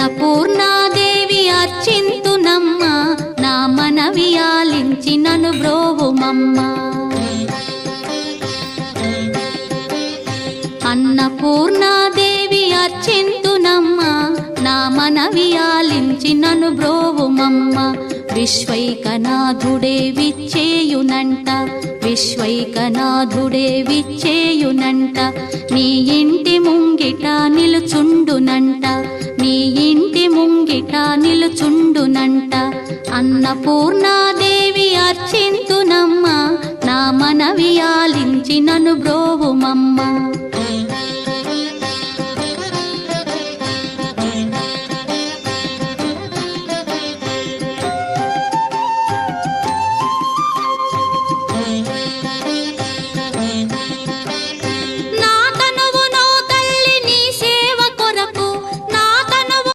అన్నపూర్ణాదేవి అర్చింతునమ్మ, నా మనవి ఆలించి నను బ్రోవుమమ్మ. అన్నపూర్ణాదేవి అర్చింతునమ్మ, నా మనవి ఆలించి నను బ్రోవుమమ్మ. విశ్వైకనాథుడే విచ్చేయునంట, విశ్వైకనాథుడే విచ్చేయునంట. నీ ఇంటి ముంగిట నిలుచుండునంట, నీ ఇంటి ముంగిట నిలుచుండునంట. అన్నపూర్ణాదేవి అర్చింతునమ్మ, నా మనవి ఆలించి నను బ్రోవుమమ్మ.